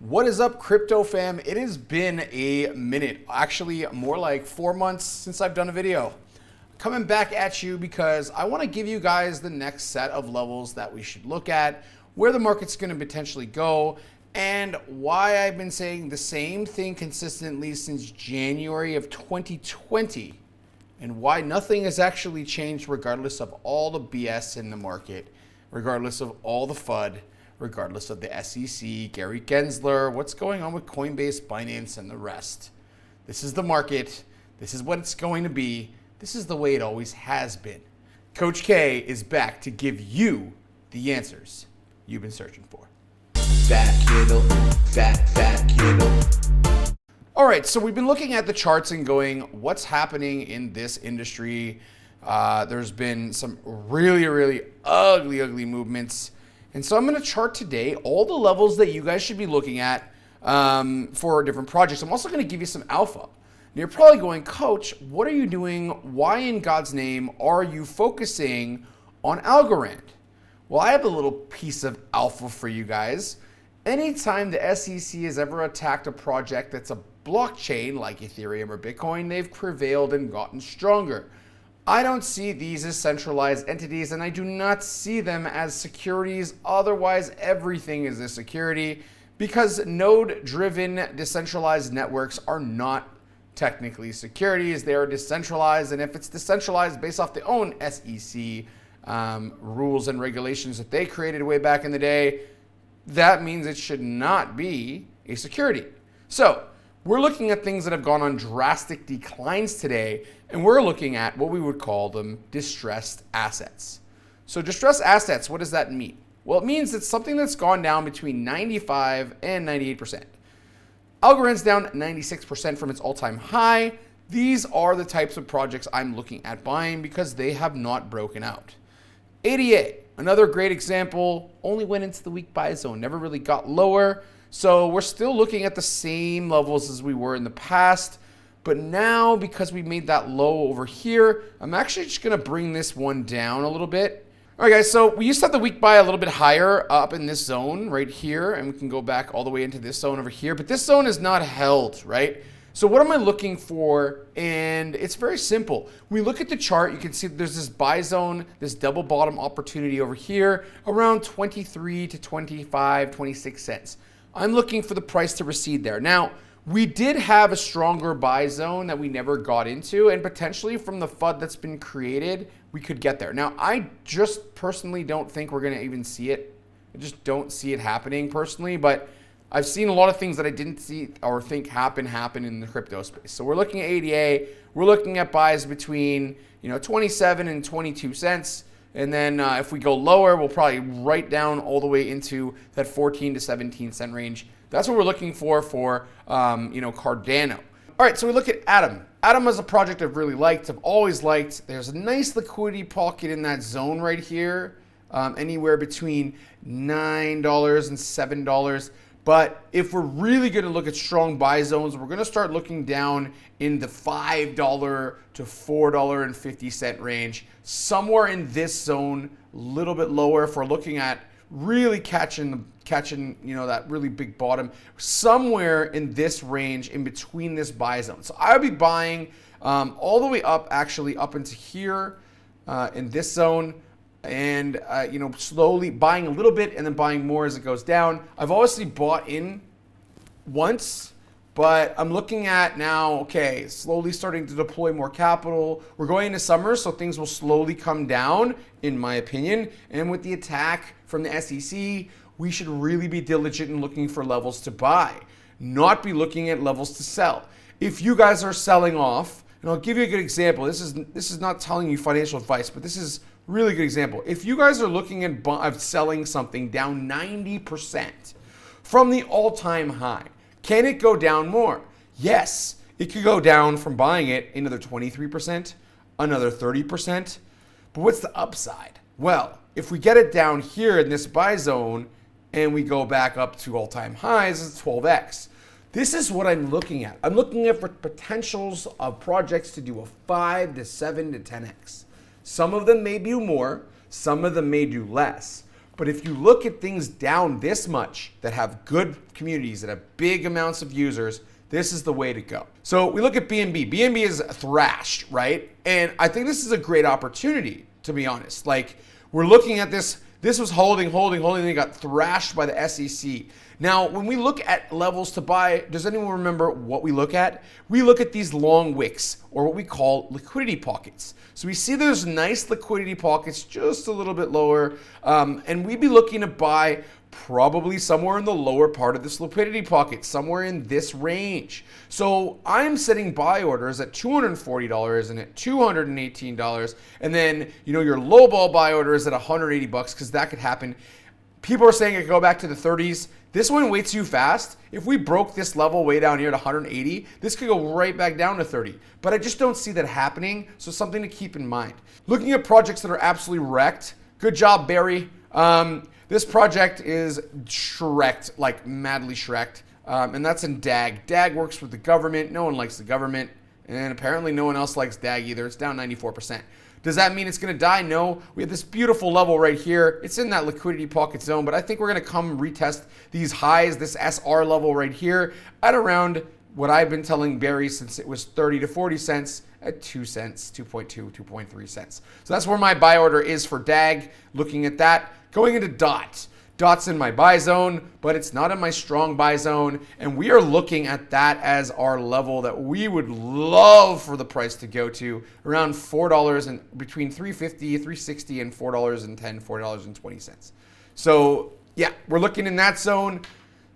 What is up, crypto fam? It has been a minute, actually more like 4 months since I've done a video. Coming back at you because I want to give you guys the next set of levels that we should look at, where the market's going to potentially go, and why I've been saying the same thing consistently since January of 2020, and why nothing has actually changed regardless of all the BS in the market, regardless of all the FUD, regardless of the SEC, Gary Gensler, what's going on with Coinbase, Binance, and the rest. This is the market. This is what it's going to be. This is the way it always has been. Coach K is back to give you the answers you've been searching for. Fat kiddo. All right, so we've been looking at the charts and going, what's happening in this industry? There's been some really ugly movements. And so I'm going to chart today all the levels that you guys should be looking at for different projects. I'm also going to give you some alpha. And you're probably going, Coach, what are you doing? Why in God's name are you focusing on Algorand? Well, I have a little piece of alpha for you guys. Anytime the SEC has ever attacked a project that's a blockchain like Ethereum or Bitcoin, they've prevailed and gotten stronger. I don't see these as centralized entities, and I do not see them as securities. Otherwise, everything is a security because node-driven decentralized networks are not technically securities. They are decentralized, and if it's decentralized based off their own SEC rules and regulations that they created way back in the day, that means it should not be a security. So we're looking at things that have gone on drastic declines today, and we're looking at what we would call them distressed assets. So distressed assets, what does that mean? Well, it means it's something that's gone down between 95 and 98%. Algorand's down 96% from its all-time high. These are the types of projects I'm looking at buying because they have not broken out. ADA, another great example, only went into the weak buy zone, never really got lower. So we're still looking at the same levels as we were in the past, but now because we made that low over here, I'm actually just gonna bring this one down a little bit. All right guys, so we used to have the weak buy a little bit higher up in this zone right here, and we can go back all the way into this zone over here, but this zone is not held, right? So what am I looking for? And it's very simple. We look at the chart, you can see there's this buy zone, this double bottom opportunity over here, around 23 to 25, 26 cents. I'm looking for the price to recede there. Now, we did have a stronger buy zone that we never got into, and potentially from the FUD that's been created, we could get there. Now, I just personally don't think we're gonna even see it. I just don't see it happening personally, but I've seen a lot of things that I didn't see or think happen in the crypto space. So we're looking at ADA, we're looking at buys between 27 and 22 cents. And then if we go lower, we'll probably right down all the way into that 14 to 17 cent range. That's what we're looking for Cardano. All right, so we look at Atom. Atom is a project I've really liked, I've always liked. There's a nice liquidity pocket in that zone right here, anywhere between $9 and $7. But if we're really going to look at strong buy zones, we're going to start looking down in the $5 to $4.50 range, somewhere in this zone, a little bit lower if we're looking at really catching that really big bottom, somewhere in this range in between this buy zone. So I'll be buying all the way up, actually up into here in this zone. And slowly buying a little bit and then buying more as it goes down. I've obviously bought in once, but I'm looking at now, okay, slowly starting to deploy more capital. We're going into summer, so things will slowly come down, in my opinion. And with the attack from the SEC, we should really be diligent in looking for levels to buy, not be looking at levels to sell. If you guys are selling off, and I'll give you a good example. This is not telling you financial advice, but this is really good example. If you guys are looking at selling something down 90% from the all-time high, can it go down more? Yes, it could go down from buying it another 23%, another 30%. But what's the upside? Well, if we get it down here in this buy zone and we go back up to all-time highs, it's 12x. This is what I'm looking at. I'm looking at for potentials of projects to do a 5 to 7 to 10x. Some of them may do more, some of them may do less. But if you look at things down this much that have good communities, that have big amounts of users, this is the way to go. So we look at BNB. BNB is thrashed, right? And I think this is a great opportunity, to be honest. Like, we're looking at this. This was holding, and it got thrashed by the SEC. Now, when we look at levels to buy, does anyone remember what we look at? We look at these long wicks, or what we call liquidity pockets. So we see there's nice liquidity pockets just a little bit lower, and we'd be looking to buy probably somewhere in the lower part of this liquidity pocket, somewhere in this range. So I'm setting buy orders at $240 and at $218, and then your lowball buy order is at $180 because that could happen. People are saying it could go back to the 30s. This one way too fast. If we broke this level way down here at 180, this could go right back down to 30. But I just don't see that happening, so something to keep in mind. Looking at projects that are absolutely wrecked. Good job, Barry. This project is shreked, like madly shreked, and that's in DAG. DAG works with the government. No one likes the government, and apparently no one else likes DAG either. It's down 94%. Does that mean it's going to die? No. We have this beautiful level right here. It's in that liquidity pocket zone, but I think we're going to come retest these highs, this SR level right here, at around what I've been telling Barry since it was 30 to 40 cents at 2 cents, 2.2, 2.3 cents. So that's where my buy order is for DAG. Looking at that, going into DOT. DOT's in my buy zone, but it's not in my strong buy zone. And we are looking at that as our level that we would love for the price to go to, around $4 and between $3.50, $3.60 and $4.10, $4.20. So yeah, we're looking in that zone.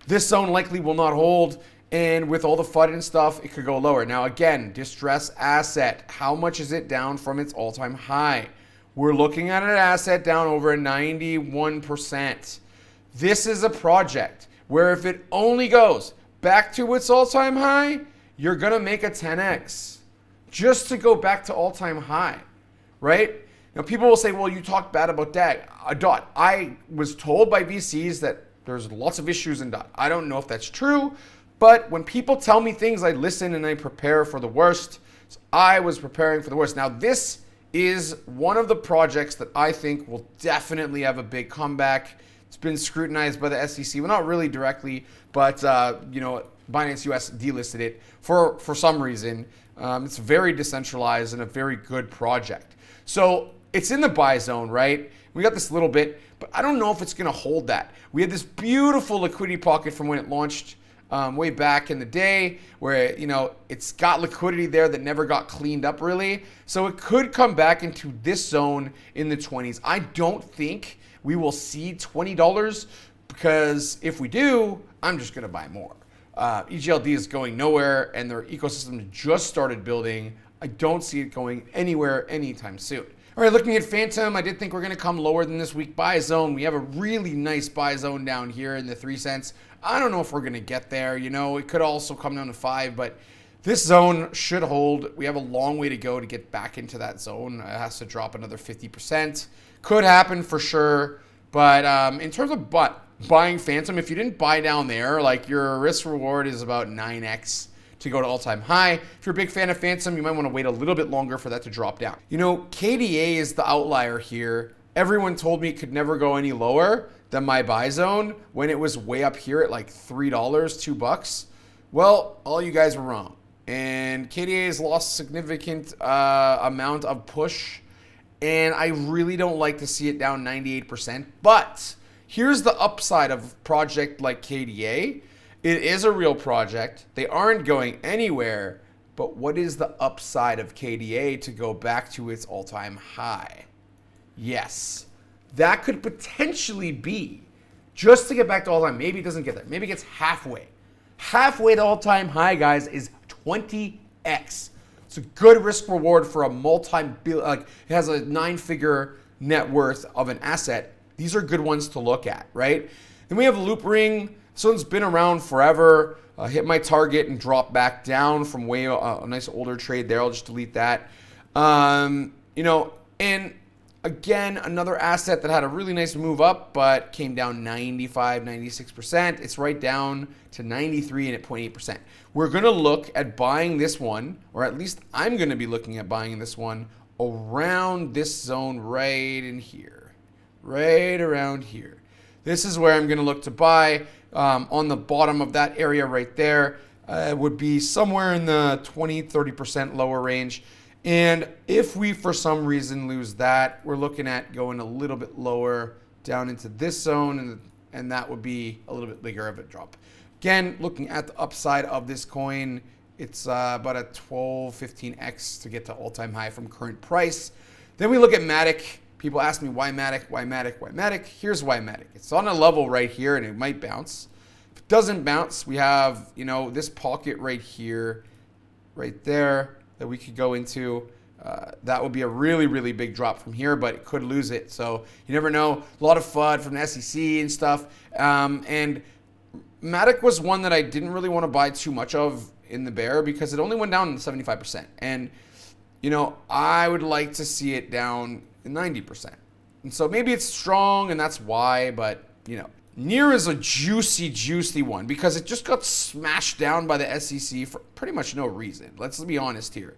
This zone likely will not hold. And with all the FUD and stuff, it could go lower. Now again, distress asset. How much is it down from its all-time high? We're looking at an asset down over 91%. This is a project where if it only goes back to its all-time high, you're going to make a 10x just to go back to all-time high, right? Now, people will say, well, you talked bad about DOT. I was told by VCs that there's lots of issues in DOT. I don't know if that's true, but when people tell me things, I listen and I prepare for the worst. So I was preparing for the worst. Now, this is one of the projects that I think will definitely have a big comeback. It's been scrutinized by the SEC. Well, not really directly, but Binance US delisted it for some reason. It's very decentralized and a very good project. So it's in the buy zone, right? We got this little bit, but I don't know if it's going to hold that. We had this beautiful liquidity pocket from when it launched way back in the day where, it's got liquidity there that never got cleaned up really. So it could come back into this zone in the 20s. I don't think we will see $20 because if we do, I'm just going to buy more. EGLD is going nowhere and their ecosystem just started building. I don't see it going anywhere anytime soon. All right, looking at Phantom, I did think we're going to come lower than this week buy zone. We have a really nice buy zone down here in the 3 cents. I don't know if we're going to get there. It could also come down to 5, but this zone should hold. We have a long way to go to get back into that zone. It has to drop another 50%. Could happen for sure. But in terms of buying Phantom, if you didn't buy down there, like your risk reward is about 9x to go to all-time high. If you're a big fan of Phantom, you might want to wait a little bit longer for that to drop down. KDA is the outlier here. Everyone told me it could never go any lower than my buy zone when it was way up here at like $3, $2. Well, all you guys were wrong. And KDA has lost significant amount of push. And I really don't like to see it down 98%. But here's the upside of a project like KDA. It is a real project. They aren't going anywhere. But what is the upside of KDA to go back to its all-time high? Yes, that could potentially be just to get back to all-time. Maybe it doesn't get there. Maybe it gets halfway. Halfway to all-time high, guys, is 20x. It's a good risk reward for a it has a 9-figure net worth of an asset. These are good ones to look at, right? Then we have Loop Ring. This one's been around forever. Hit my target and dropped back down from a nice older trade there. I'll just delete that. And again, another asset that had a really nice move up, but came down 95, 96%. It's right down to 93 and at 0.8%. We're going to look at buying this one, or at least I'm going to be looking at buying this one around this zone right in here. right around here. This is where I'm going to look to buy. On the bottom of that area right there would be somewhere in the 20-30% lower range. And if we, for some reason, lose that, we're looking at going a little bit lower down into this zone, and that would be a little bit bigger of a drop. Again, looking at the upside of this coin, it's about a 12-15x to get to all-time high from current price. Then we look at MATIC. People ask me, why MATIC, why MATIC, why MATIC? Here's why MATIC. It's on a level right here, and it might bounce. If it doesn't bounce, we have, this pocket right here, right there, that we could go into. That would be a really, really big drop from here, but it could lose it. So you never know. A lot of FUD from the SEC and stuff. And MATIC was one that I didn't really want to buy too much of in the bear because it only went down 75%. And, I would like to see it down 90%. And so maybe it's strong and that's why, but, NEAR is a juicy, juicy one because it just got smashed down by the SEC for pretty much no reason. Let's be honest here.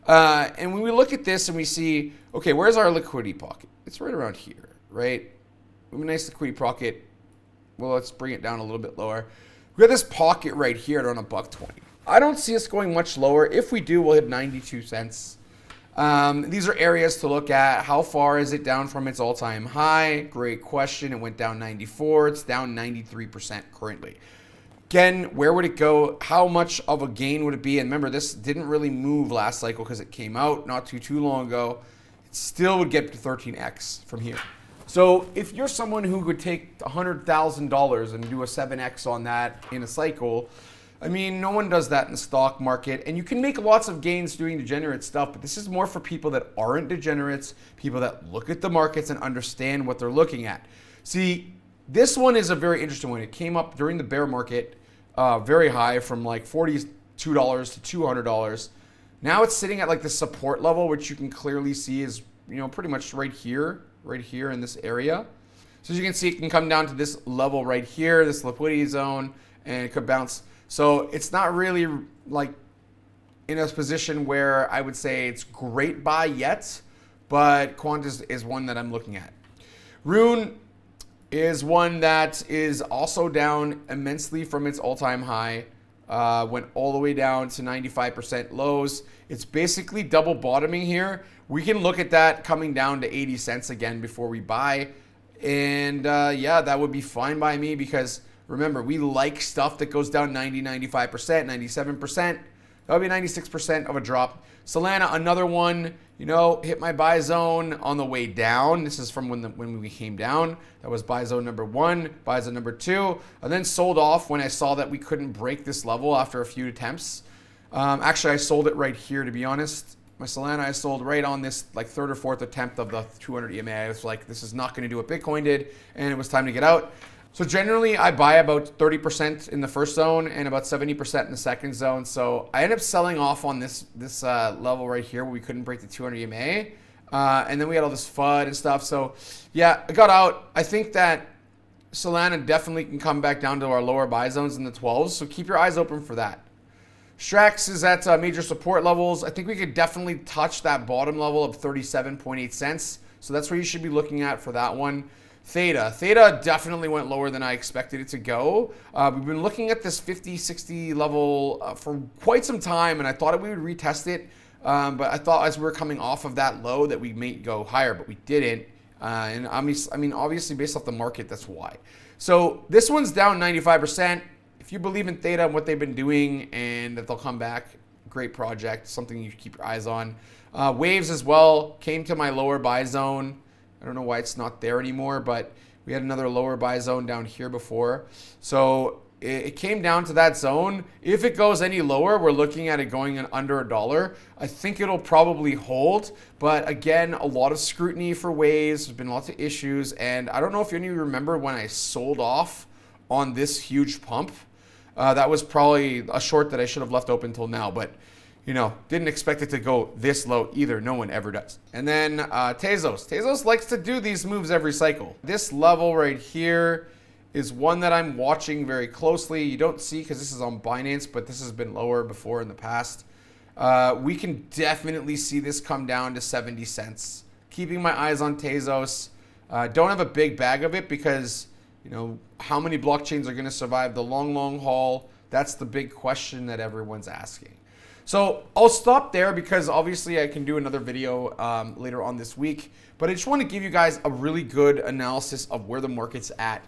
And when we look at this and we see, okay, where's our liquidity pocket? It's right around here, right? We have a nice liquidity pocket. Well, let's bring it down a little bit lower. We got this pocket right here at around $1.20. I don't see us going much lower. If we do, we'll hit 92 cents. These are areas to look at. How far is it down from its all-time high? Great question. It went down 94. It's down 93% currently. Again, where would it go? How much of a gain would it be? And remember, this didn't really move last cycle because it came out not too long ago. It still would get to 13x from here. So if you're someone who would take $100,000 and do a 7x on that in a cycle, no one does that in the stock market. And you can make lots of gains doing degenerate stuff, but this is more for people that aren't degenerates, people that look at the markets and understand what they're looking at. See, this one is a very interesting one. It came up during the bear market very high from like $42 to $200. Now it's sitting at like the support level, which you can clearly see is, pretty much right here in this area. So as you can see, it can come down to this level right here, this liquidity zone, and it could bounce. So it's not really like in a position where I would say it's great buy yet, but Quant is one that I'm looking at. Rune is one that is also down immensely from its all-time high. Went all the way down to 95% lows. It's basically double bottoming here. We can look at that coming down to 80 cents again before we buy. And yeah, that would be fine by me because remember, we like stuff that goes down 90, 95%, 97%. That would be 96% of a drop. Solana, another one, hit my buy zone on the way down. This is from when we came down. That was buy zone number 1, buy zone number 2, and then sold off when I saw that we couldn't break this level after a few attempts. Actually, I sold it right here, to be honest. My Solana, I sold right on this like third or fourth attempt of the 200 EMA. I was like, this is not going to do what Bitcoin did, and it was time to get out. So generally, I buy about 30% in the first zone and about 70% in the second zone. So I ended up selling off on this level right here where we couldn't break the 200 EMA. And then we had all this FUD and stuff. So yeah, I got out. I think that Solana definitely can come back down to our lower buy zones in the 12s. So keep your eyes open for that. STRAX is at major support levels. I think we could definitely touch that bottom level of 37.8 cents. So that's where you should be looking at for that one. THETA definitely went lower than I expected it to go. We've been looking at this 50-60 level for quite some time, and I thought we would retest it. But I thought as we were coming off of that low that we may go higher, but we didn't. And obviously based off the market, that's why. So this one's down 95%. If you believe in THETA and what they've been doing and that they'll come back, great project, something you keep your eyes on. Waves as well came to my lower buy zone. I don't know why it's not there anymore, but we had another lower buy zone down here before. So it came down to that zone. If it goes any lower, we're looking at it going under $1. I think it'll probably hold. But again, a lot of scrutiny for Waves. There's been lots of issues. And I don't know if any of you remember when I sold off on this huge pump. That was probably a short that I should have left open till now. But didn't expect it to go this low either. No one ever does. And then Tezos. Tezos likes to do these moves every cycle. This level right here is one that I'm watching very closely. You don't see because this is on Binance, but this has been lower before in the past. We can definitely see this come down to 70 cents. Keeping my eyes on Tezos. Don't have a big bag of it because, you know, how many blockchains are going to survive the long haul? That's the big question that everyone's asking. So I'll stop there because obviously I can do another video later on this week, but I just want to give you guys a really good analysis of where the market's at.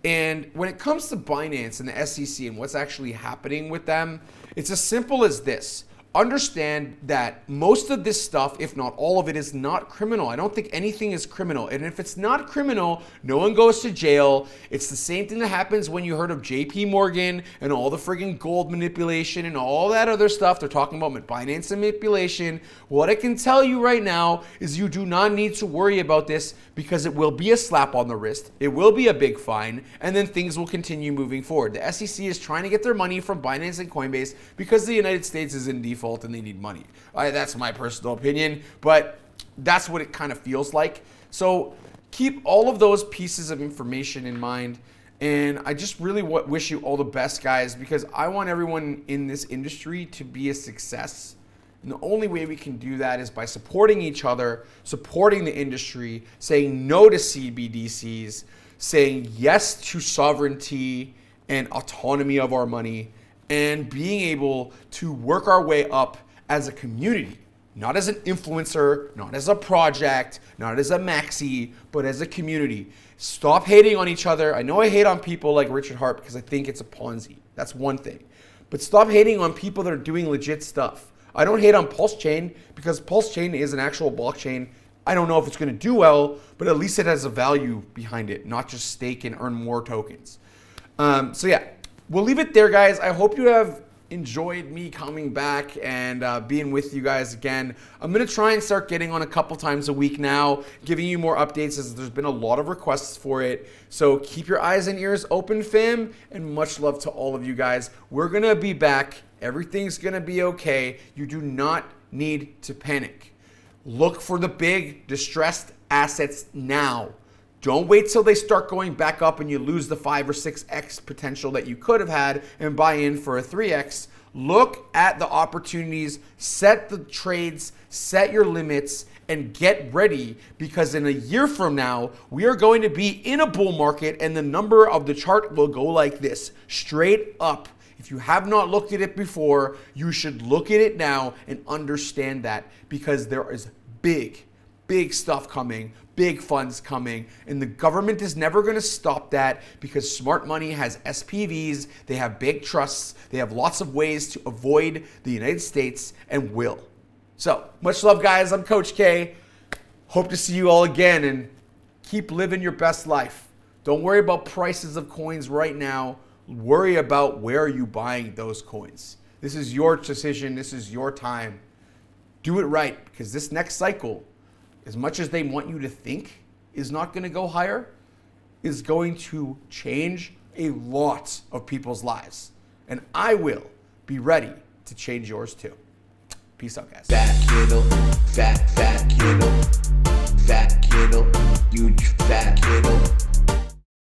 And when it comes to Binance and the SEC and what's actually happening with them, it's as simple as this. Understand that most of this stuff, if not all of it, is not criminal. I don't think anything is criminal. And if it's not criminal, no one goes to jail. It's the same thing that happens when you heard of JP Morgan and all the friggin' gold manipulation and all that other stuff. They're talking about Binance manipulation. What I can tell you right now is you do not need to worry about this because it will be a slap on the wrist. It will be a big fine, and then things will continue moving forward. The SEC is trying to get their money from Binance and Coinbase because the United States is in default and they need money. That's my personal opinion, but that's what it kind of feels like. So keep all of those pieces of information in mind. And I just really wish you all the best, guys, because I want everyone in this industry to be a success. And the only way we can do that is by supporting each other, supporting the industry, saying no to CBDCs, saying yes to sovereignty and autonomy of our money, and being able to work our way up as a community, not as an influencer, not as a project, not as a maxi, but as a community. Stop hating on each other. I know I hate on people like Richard Hart because I think it's a Ponzi. That's one thing. But stop hating on people that are doing legit stuff. I don't hate on Pulse Chain because Pulse Chain is an actual blockchain. I don't know if it's going to do well, but at least it has a value behind it, not just stake and earn more tokens. So yeah, we'll leave it there, guys. I hope you have enjoyed me coming back and being with you guys again. I'm going to try and start getting on a couple times a week now, giving you more updates as there's been a lot of requests for it. So keep your eyes and ears open, fam, and much love to all of you guys. We're going to be back. Everything's going to be okay. You do not need to panic. Look for the big distressed assets now. Don't wait till they start going back up and you lose the 5 or 6x potential that you could have had and buy in for a 3x. Look at the opportunities, set the trades, set your limits, and get ready, because in a year from now, we are going to be in a bull market and the number of the chart will go like this, straight up. If you have not looked at it before, you should look at it now and understand that, because there is big stuff coming, big funds coming, and the government is never going to stop that because smart money has SPVs, they have big trusts, they have lots of ways to avoid the United States and will. So, much love, guys. I'm Coach K. Hope to see you all again, and keep living your best life. Don't worry about prices of coins right now. Worry about where are you buying those coins. This is your decision. This is your time. Do it right, because this next cycle, as much as they want you to think is not going to go higher, is going to change a lot of people's lives. And I will be ready to change yours too. Peace out, guys. Fat kiddo, fat kiddo, huge fat kiddo.